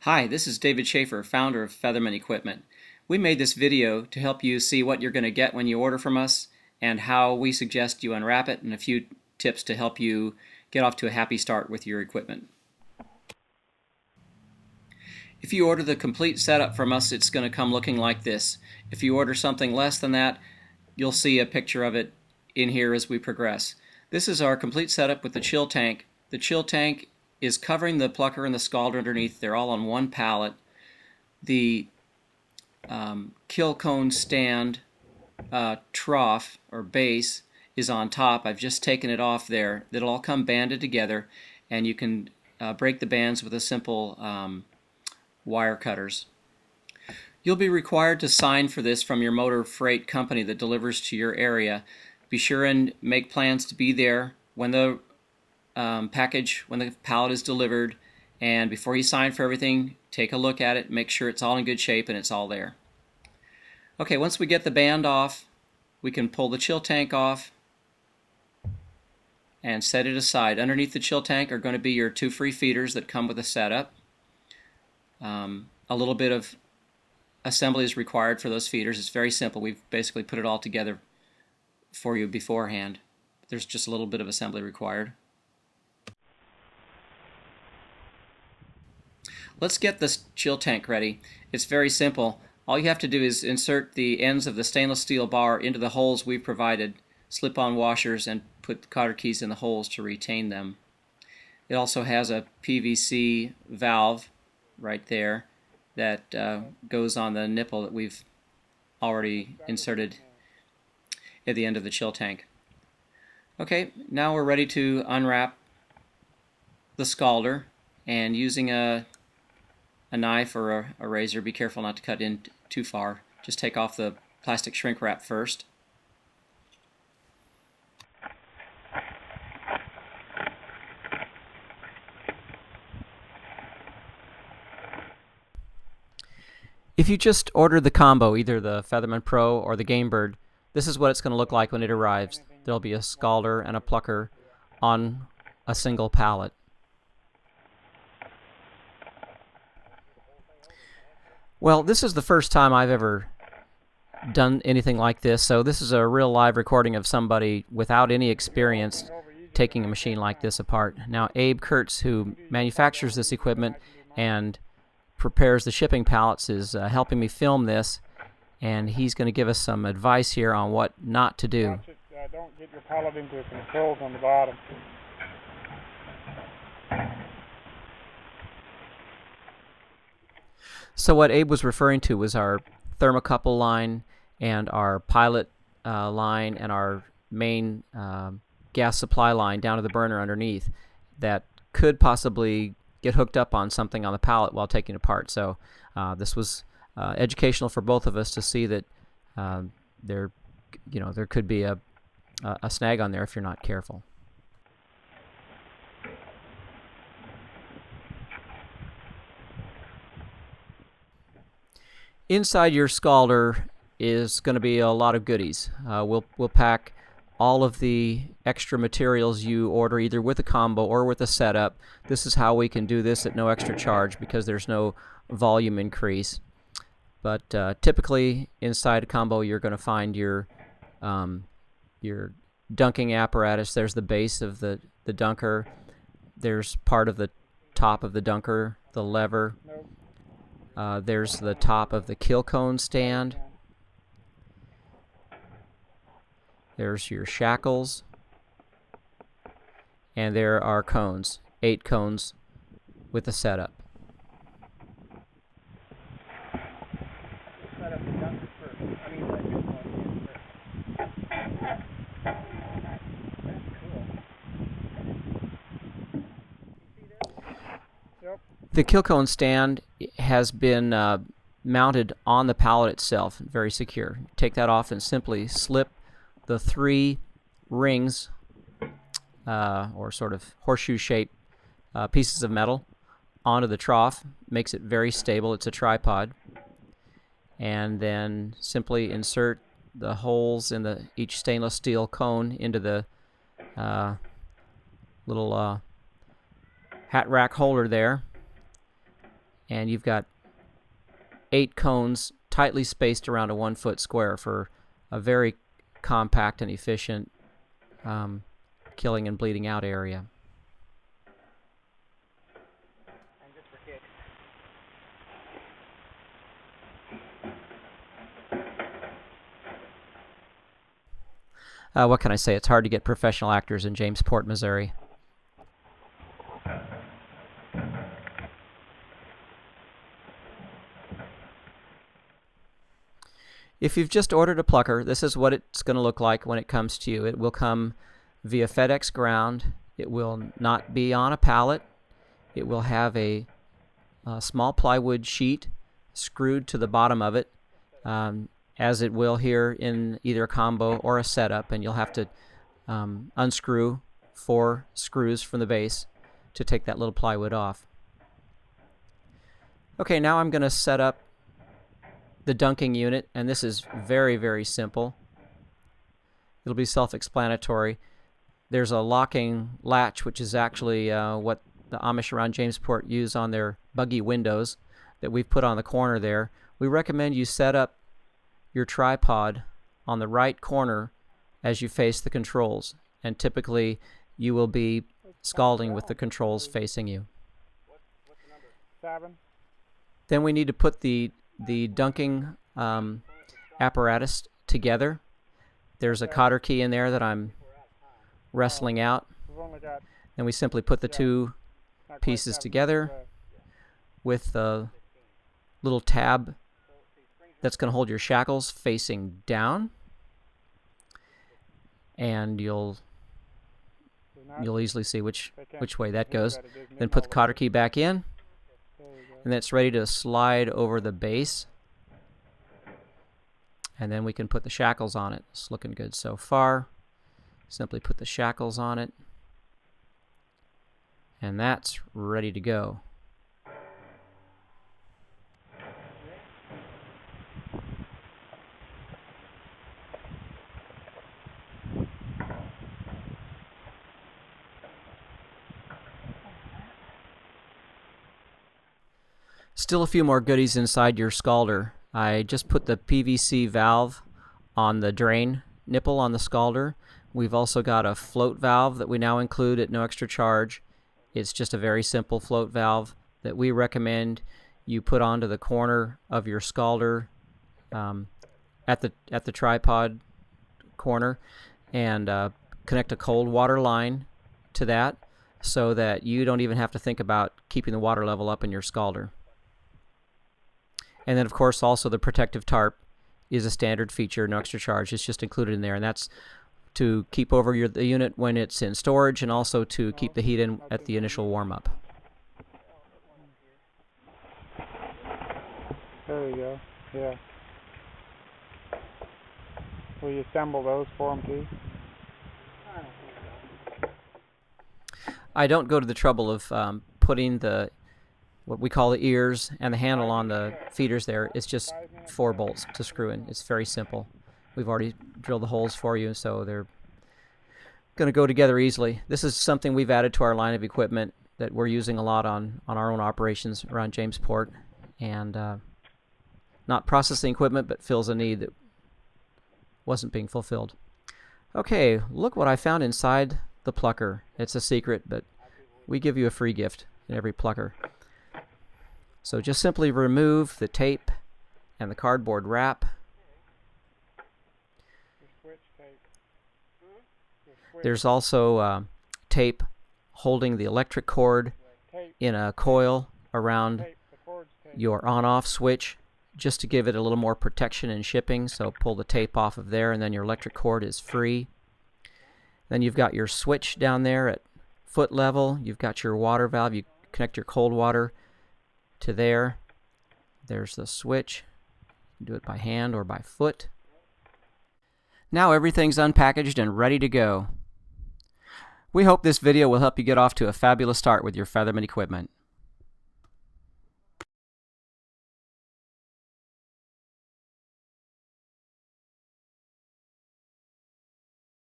Hi, this is David Schaefer, founder of Featherman Equipment. We made this video to help you see what you're going to get when you order from us and how we suggest you unwrap it, and a few tips to help you get off to a happy start with your equipment. If you order the complete setup from us, it's going to come looking like this. If you order something less than that, you'll see a picture of it in here as we progress. This is our complete setup with the chill tank. The chill tank is covering the plucker and the scalder underneath. They're all on one pallet. The kill cone stand trough or base is on top. I've just taken it off there. It'll all come banded together, and you can break the bands with a simple wire cutters. You'll be required to sign for this from your motor freight company that delivers to your area. Be sure and make plans to be there when the when the pallet is delivered, and before you sign for everything, take a look at it, make sure it's all in good shape and it's all there. Okay, once we get the band off, we can pull the chill tank off and set it aside. Underneath the chill tank are going to be your two free feeders that come with the setup. A little bit of assembly is required for those feeders. It's very simple. We've basically put it all together for you beforehand. There's just a little bit of assembly required. Let's get this chill tank ready. It's very simple. All you have to do is insert the ends of the stainless steel bar into the holes we've provided, slip-on washers, and put the cotter keys in the holes to retain them. It also has a PVC valve right there that goes on the nipple that we've already inserted at the end of the chill tank. Okay, now we're ready to unwrap the scalder, and using a knife or a razor, be careful not to cut in too far. Just take off the plastic shrink wrap first. If you just order the combo, either the Featherman Pro or the Game Bird, this is what it's going to look like when it arrives. There'll be a scalder and a plucker on a single pallet. Well, this is the first time I've ever done anything like this, so this is a real live recording of somebody without any experience taking a machine like this apart. Now, Abe Kurtz, who manufactures this equipment and prepares the shipping pallets, is helping me film this, and he's going to give us some advice here on what not to do. Don't get your pallet into the controls on the bottom. So what Abe was referring to was our thermocouple line and our pilot line and our main gas supply line down to the burner underneath that could possibly get hooked up on something on the pallet while taking it apart. So this was educational for both of us to see that there could be a snag on there if you're not careful. Inside your scalder is going to be a lot of goodies. We'll pack all of the extra materials you order either with a combo or with a setup. This is how we can do this at no extra charge because there's no volume increase. But typically inside a combo you're going to find your dunking apparatus. There's the base of the dunker. There's part of the top of the dunker, the lever. There's the top of the kill cone stand. There's your shackles. And there are cones, 8 cones with a setup. The kill cone stand has been mounted on the pallet itself, very secure. Take that off and simply slip the 3 rings or sort of horseshoe-shaped pieces of metal onto the trough. Makes it very stable. It's a tripod. And then simply insert the holes in each stainless steel cone into the little hat rack holder there, and you've got 8 cones tightly spaced around a 1-foot square for a very compact and efficient killing and bleeding out area. What can I say? It's hard to get professional actors in Jamesport, Missouri. If you've just ordered a plucker, this is what it's going to look like when it comes to you. It will come via FedEx ground. It will not be on a pallet. It will have a small plywood sheet screwed to the bottom of it, as it will here in either a combo or a setup, and you'll have to unscrew 4 screws from the base to take that little plywood off. Okay, now I'm going to set up the dunking unit, and this is very, very simple. It'll be self-explanatory. There's a locking latch, which is actually what the Amish around Jamesport use on their buggy windows that we've put on the corner there. We recommend you set up your tripod on the right corner as you face the controls, and typically you will be scalding with the controls facing you. 7. Then we need to put the dunking apparatus together. There's a cotter key in there that I'm wrestling out. And we simply put the 2 pieces together with the little tab that's going to hold your shackles facing down. And you'll easily see which way that goes. Then put the cotter key back in, and then it's ready to slide over the base, and then we can put the shackles on it. It's looking good so far. Simply put the shackles on it, and that's ready to go. Still a few more goodies inside your scalder. I just put the PVC valve on the drain nipple on the scalder. We've also got a float valve that we now include at no extra charge. It's just a very simple float valve that we recommend you put onto the corner of your scalder at the tripod corner, and connect a cold water line to that so that you don't even have to think about keeping the water level up in your scalder. And then, of course, also the protective tarp is a standard feature, no extra charge. It's just included in there, and that's to keep over the unit when it's in storage, and also to keep the heat in at the initial warm-up. There you go. Yeah. Will you assemble those for them too? I don't go to the trouble of putting what we call the ears and the handle on the feeders there. It's just 4 bolts to screw in. It's very simple. We've already drilled the holes for you, so they're going to go together easily. This is something we've added to our line of equipment that we're using a lot on our own operations around Jamesport, and not processing equipment, but fills a need that wasn't being fulfilled. Okay, look what I found inside the plucker. It's a secret, but we give you a free gift in every plucker. So just simply remove the tape and the cardboard wrap. There's also tape holding the electric cord in a coil around your on-off switch, just to give it a little more protection in shipping. So pull the tape off of there, and then your electric cord is free. Then you've got your switch down there at foot level. You've got your water valve. You connect your cold water to there. There's the switch. You can do it by hand or by foot. Now everything's unpackaged and ready to go. We hope this video will help you get off to a fabulous start with your Featherman equipment.